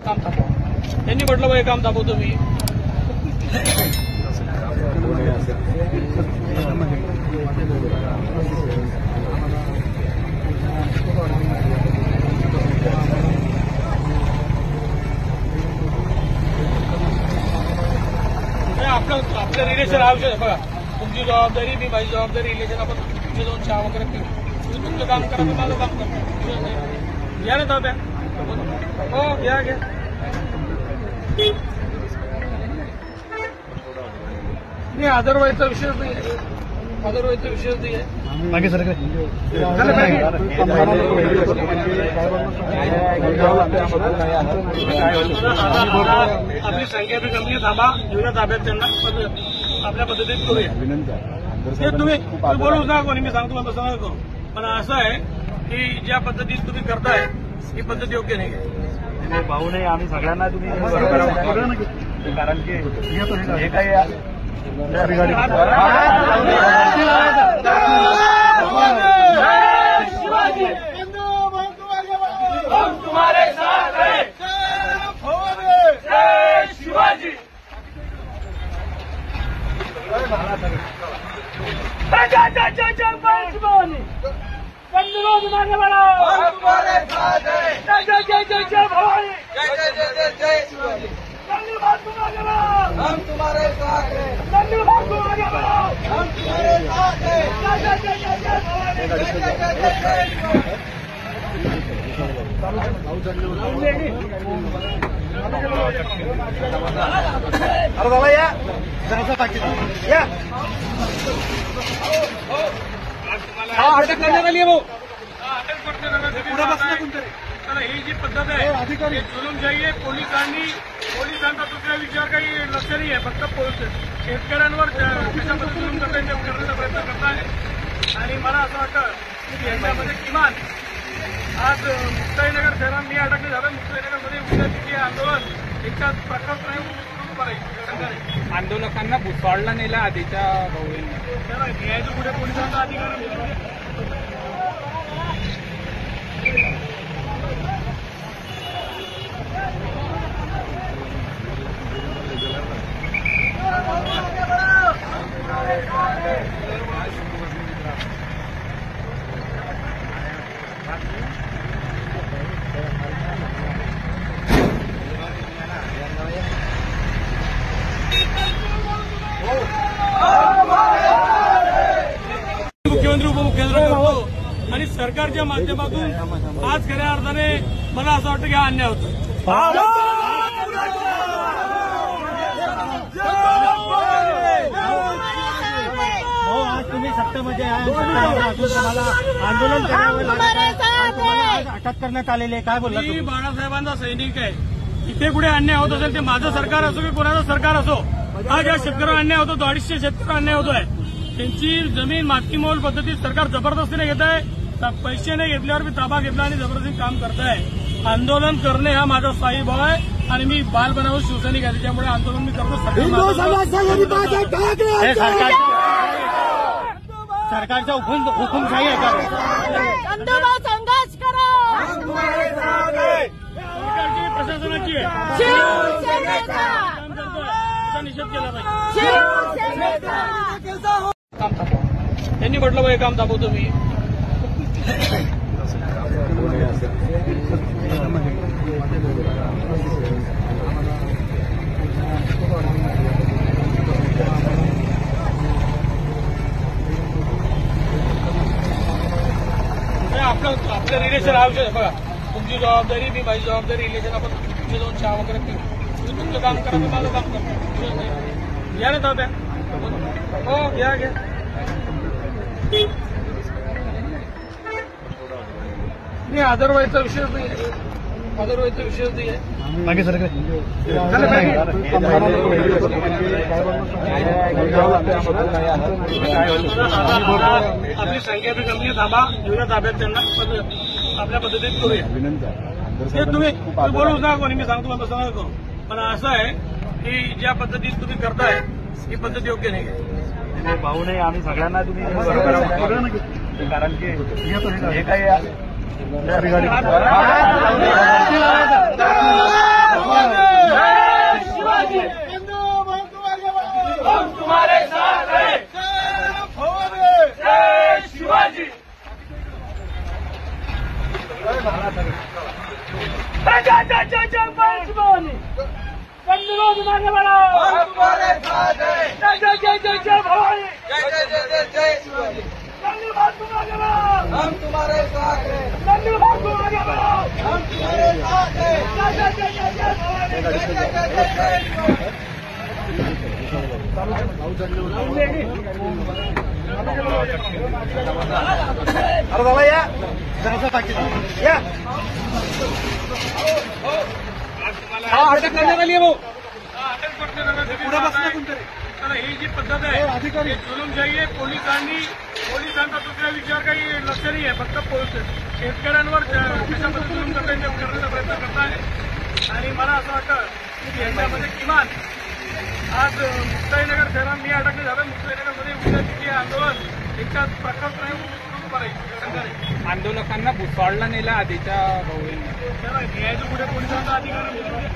काम थांबवा. त्यांनी म्हटलं हे काम थांबवतो मी. आपलं रिलेशन आवश्यक आहे. बघा तुमची जबाबदारी मी माझी जबाबदारी रिलेशन आपण तुम्ही जाऊन चहा वगैरे पिऊ. तुम्ही तुमचं काम करा मी माझं काम करतो. या ना ताब्या. हो घ्या घ्या. नाही अदरवाईजचा विषयच नाही आहे. अदरवाईजचा विषयच नाही आहे. मागे सर आपली संख्या बी कमी थांबा एवढ्या ताब्यात त्यांना आपल्या पद्धतीत करूया. ते तुम्ही बोलूच ना कोणी मी सांगतो तसं नका करू. पण असं आहे की ज्या पद्धतीत तुम्ही करताय ही पद्धत योग्य नाही. भाऊ नाही आम्ही सगळ्यांना तुम्ही कारण की हे काही शिवाजी हम तुम्हारे साथ हैं. शिवाजी बंधुओं मांगे बड़ा हम तुम्हारे साथ हैं. जय जय जय जय जय भवानी. जय जय जय जय जय शिवाजी. धन्यवाद तुम्हारे हम तुम्हारे साथ हैं. धन्यवाद तुम्हारे हम तुम्हारे साथ हैं. जय जय जय जय जय भवानी. जय जय जय जय जय शिवाजी. अरे बाबा या जरासा टाकी या. अटक करण्यात आली आहे भाऊ. अटक पुढे बसलं कोणतरी. तर ही जी पद्धत आहे अधिकारी जुलूमशाही आहे. पोलिसांचा दुसऱ्या विषयावर काही लक्ष नाही आहे. फक्त शेतकऱ्यांवर कशा पद्धतीने जुलूम करता येईल करण्याचा प्रयत्न करताय. आणि मला असं वाटतं की याच्यामध्ये किमान आज मुक्ताईनगर शहरात मी अटकले झालं. मुक्ताईनगरमध्ये उद्या तिथे आंदोलन एका प्रकार नाही सुरू करायचं. आंदोलकांना भुसावळला नेला आधीच्या भाऊंनी. त्याला न्यायाच्या पुढे पोलिसांचा अधिकार आहे. मुख्यमंत्री उपमुख्यमंत्री करतो आणि सरकारच्या माध्यमातून आज खऱ्या अर्थाने मला असं वाटतं की हा अन्याय होतो. आज तुम्ही सत्तेमध्ये आहे तुम्हाला आंदोलन करावं लागत अटक करण्यात आलेले काय बोलला. मी बाळासाहेबांचा सैनिक आहे. इथे कुठे अन्याय होत असेल ते माझं सरकार असो की कोणाचं सरकार असो. हा ज्या शेतकऱ्यांना अन्याय होतो 250 शेतकऱ्यांना अन्याय होतोय. त्यांची जमीन मातकी मोल पद्धतीत सरकार जबरदस्तीने घेत आहे. पैसे नाही घेतल्यावर मी ताबा घेतला आणि जबरदस्ती काम करताय. आंदोलन करणे हा माझा स्थायी भाव आहे आणि मी बालपणावर शिवसैनिक आहे. त्याच्यामुळे आंदोलन मी करतो. सरकारचा हुकुमशाही आहे का. संघर्ष करा. सरकारची प्रशासनाची आहे. निषेध केला पाहिजे. काम थांबवा. त्यांनी म्हटलं हे काम थांबवतो मी. आपलं रिलेशन आवश्यक आहे. बघा तुमची जबाबदारी मी माझी जबाबदारी रिलेशन आपण तुम्ही जाऊन चहा वगैरे पिऊ. तुम्ही तुमचं काम करा मी माझं काम करतो. या ना ताब्या. हो घ्या घ्या. नाही अदरवाईजचा विषयच नाही आहे. अदरवाईजचा विषयच नाही आहे. मागे सर आपली संख्या बी कमी थांबा एवढ्या ताब्यात त्यांना आपल्या पद्धतीत करूया. ते तुम्ही बोलूच ना कोणी मी सांगतो तसं नका करू. पण असं आहे की ज्या पद्धतीत तुम्ही करताय ही पद्धत योग्य नाही आहे. भाऊ नाही आम्ही सगळ्यांना तुम्ही कारण की हे काही जय जय भवानी, बंधुओं मांगे बढ़ो, जय जय जय जय जय भवानी, धन्यवाद तुम्हारे हम तुम्हारे साथ हैं, धन्यवाद तुम्हारे हम तुम्हारे साथ हैं, जय जय जय जय जय भवानी, जय जय जय जय अरे बाबा या जरासा टाकी या अटक करण्यात आली आहे भाऊ, अटक पुढे बसला कोणतरी. तर ही जी पद्धत आहे अधिकारी जुलूमशाही आहे. पोलिसांचा दुसरा विचार काही लक्ष नाही आहे. फक्त शेतकऱ्यांवर कशामध्ये जुलूम करण्याचा प्रयत्न करत आहे. आणि मला असं वाटतं की याच्यामध्ये किमान आज मुक्ताईनगर शहरात मी अटक झालं. मुक्ताईनगरमध्ये उद्याचे जे आंदोलन त्याच्यात प्रकल्प सुरू करायचं. आंदोलकांना भुसावळला नेलं आधीच्या भाऊंनी. त्याला न्यायाचं पुढे पोलिसांचा अधिकार आहे.